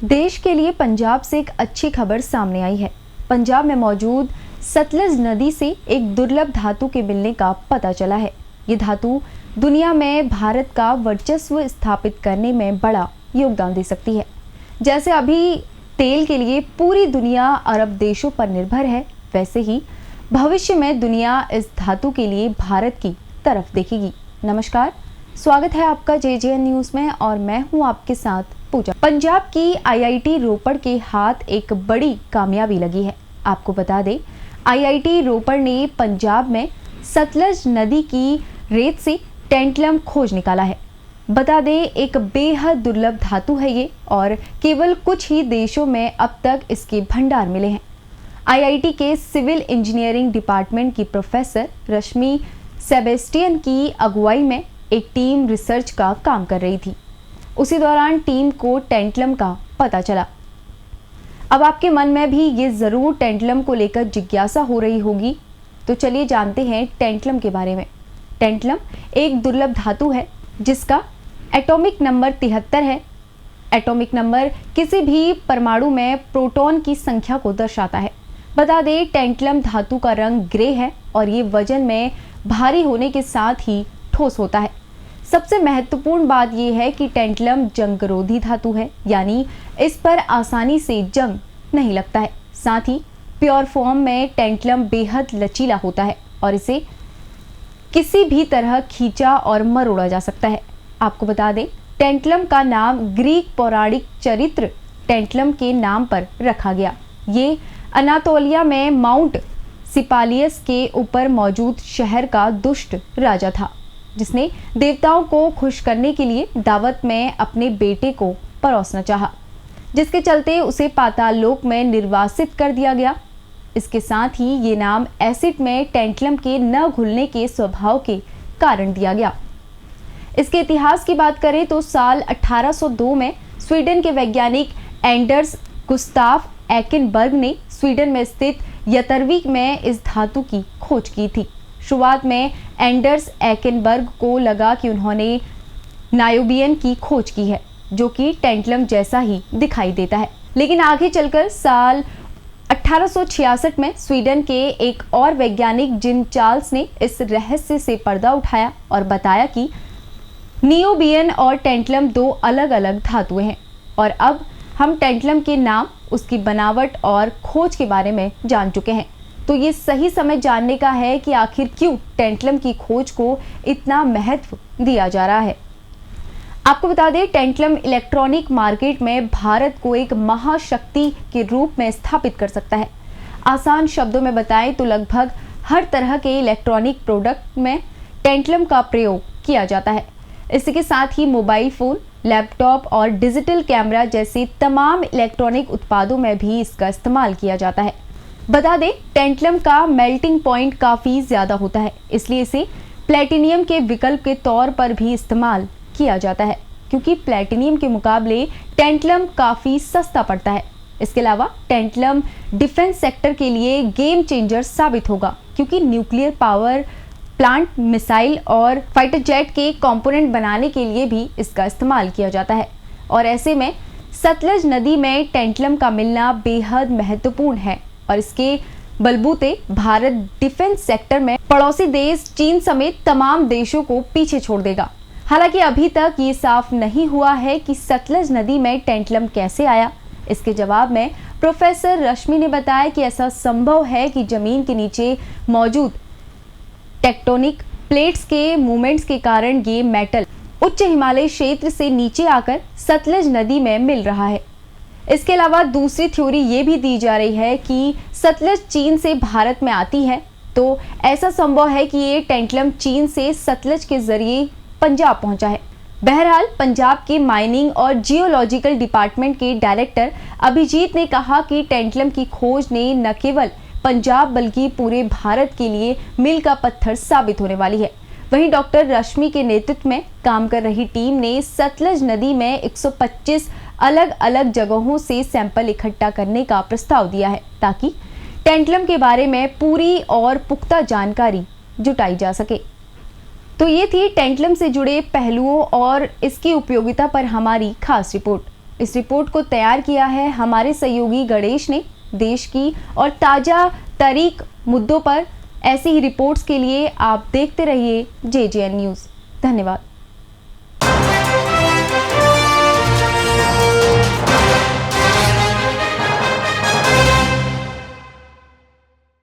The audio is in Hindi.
देश के लिए पंजाब से एक अच्छी खबर सामने आई है। पंजाब में मौजूद सतलज नदी से एक दुर्लभ धातु के मिलने का पता चला है। ये धातु दुनिया में भारत का वर्चस्व स्थापित करने में बड़ा योगदान दे सकती है। जैसे अभी तेल के लिए पूरी दुनिया अरब देशों पर निर्भर है, वैसे ही भविष्य में दुनिया इस धातु के लिए भारत की तरफ देखेगी। नमस्कार, स्वागत है आपका JJN न्यूज़ में और मैं हूं आपके साथ पूजा। पंजाब की IIT रोपड़ के हाथ एक बड़ी कामयाबी लगी है। आपको बता दें, IIT रोपड़ ने पंजाब में सतलज नदी की रेत से टेंटलम खोज निकाला है। बता दें, एक बेहद दुर्लभ धातु है ये और केवल कुछ ही देशों में अब तक इसके भंडार मिले हैं। IIT के सिविल इंजीनियरिंग डिपार्टमेंट की प्रोफेसर रश्मि सेबेस्टियन की अगुवाई में एक टीम रिसर्च का काम कर रही थी। उसी दौरान टीम को टेंटलम का पता चला। अब आपके मन में भी ये ज़रूर टेंटलम को लेकर जिज्ञासा हो रही होगी, तो चलिए जानते हैं टेंटलम के बारे में। टेंटलम एक दुर्लभ धातु है जिसका एटॉमिक नंबर 73 है। एटॉमिक नंबर किसी भी परमाणु में प्रोटॉन की संख्या को दर्शाता है। बता दें, टेंटलम धातु का रंग ग्रे है और ये वजन में भारी होने के साथ ही ठोस होता है। सबसे महत्वपूर्ण बात यह है कि टेंटलम जंगरोधी धातु है, यानी इस पर आसानी से जंग नहीं लगता है। साथ ही प्योर फॉर्म में टेंटलम बेहद लचीला होता है और इसे किसी भी तरह खींचा और मरोड़ा जा सकता है। आपको बता दें, टेंटलम का नाम ग्रीक पौराणिक चरित्र टेंटलम के नाम पर रखा गया। ये अनातोलिया में माउंट सिपालियस के ऊपर मौजूद शहर का दुष्ट राजा था, जिसने देवताओं को खुश करने के लिए दावत में अपने बेटे को परोसना चाहा, जिसके चलते उसे पाताल लोक में निर्वासित कर दिया गया। इसके साथ ही ये नाम एसिड में टेंटलम के न घुलने के स्वभाव के कारण दिया गया। इसके इतिहास की बात करें तो साल 1802 में स्वीडन के वैज्ञानिक एंडर्स गुस्ताफ एकेनबर्ग ने स्वीडन में स्थित यतरविक में इस धातु की खोज की थी। शुरुआत में एंडर्स एकेनबर्ग को लगा कि उन्होंने नायोबियन की खोज की है, जो कि टेंटलम जैसा ही दिखाई देता है। लेकिन आगे चलकर साल 1866 में स्वीडन के एक और वैज्ञानिक जिन चार्ल्स ने इस रहस्य से पर्दा उठाया और बताया कि नियोबियन और टेंटलम दो अलग अलग धातुएं हैं। और अब हम टेंटलम के नाम, उसकी बनावट और खोज के बारे में जान चुके हैं, तो ये सही समय जानने का है कि आखिर क्यों टेंटलम की खोज को इतना महत्व दिया जा रहा है। आपको बता दें, टेंटलम इलेक्ट्रॉनिक मार्केट में भारत को एक महाशक्ति के रूप में स्थापित कर सकता है। आसान शब्दों में बताएं तो लगभग हर तरह के इलेक्ट्रॉनिक प्रोडक्ट में टेंटलम का प्रयोग किया जाता है। इसी के साथ ही मोबाइल फ़ोन, लैपटॉप और डिजिटल कैमरा जैसे तमाम इलेक्ट्रॉनिक उत्पादों में भी इसका इस्तेमाल किया जाता है। बता दें, टेंटलम का मेल्टिंग पॉइंट काफ़ी ज़्यादा होता है, इसलिए इसे प्लेटिनियम के विकल्प के तौर पर भी इस्तेमाल किया जाता है, क्योंकि प्लेटिनियम के मुकाबले टेंटलम काफ़ी सस्ता पड़ता है। इसके अलावा टेंटलम डिफेंस सेक्टर के लिए गेम चेंजर साबित होगा, क्योंकि न्यूक्लियर पावर प्लांट, मिसाइल और फाइटर जेट के कंपोनेंट बनाने के लिए भी इसका इस्तेमाल किया जाता है। और ऐसे में सतलज नदी में टेंटलम का मिलना बेहद महत्वपूर्ण है और इसके बलबूते भारत डिफेंस सेक्टर में पड़ोसी देश चीन समेत तमाम देशों को पीछे छोड़ देगा। हालांकि अभी तक ये साफ नहीं हुआ है कि सतलज नदी में टेंटलम कैसे आया। इसके जवाब में प्रोफेसर रश्मि ने बताया कि ऐसा संभव है कि जमीन के नीचे मौजूद टेक्टोनिक प्लेट्स के मूवमेंट्स के कारण ये मेटल उच्च हिमालय क्षेत्र से नीचे आकर सतलज नदी में मिल रहा है। इसके अलावा दूसरी थ्योरी ये भी दी जा रही है कि सतलज चीन से भारत में आती है, तो ऐसा संभव है कि ये टेंटलम चीन से सतलज के जरिए पंजाब पहुंचा है। बहरहाल, पंजाब के माइनिंग और जियोलॉजिकल डिपार्टमेंट के डायरेक्टर अभिजीत ने कहा कि टेंटलम की खोज ने न केवल पंजाब बल्कि पूरे भारत के लिए मील का पत्थर साबित होने वाली है। वहीं डॉक्टर रश्मि के नेतृत्व में काम कर रही टीम ने सतलज नदी में 125 अलग अलग जगहों से सैंपल इकट्ठा करने का प्रस्ताव दिया है, ताकि टेंटलम के बारे में पूरी और पुख्ता जानकारी जुटाई जा सके। तो ये थी टेंटलम से जुड़े पहलुओं और इसकी उपयोगिता पर हमारी खास रिपोर्ट। इस रिपोर्ट को तैयार किया है हमारे सहयोगी गणेश ने। देश की और ताज़ा तारीख मुद्दों पर ऐसी ही रिपोर्ट्स के लिए आप देखते रहिए JJN न्यूज़। धन्यवाद।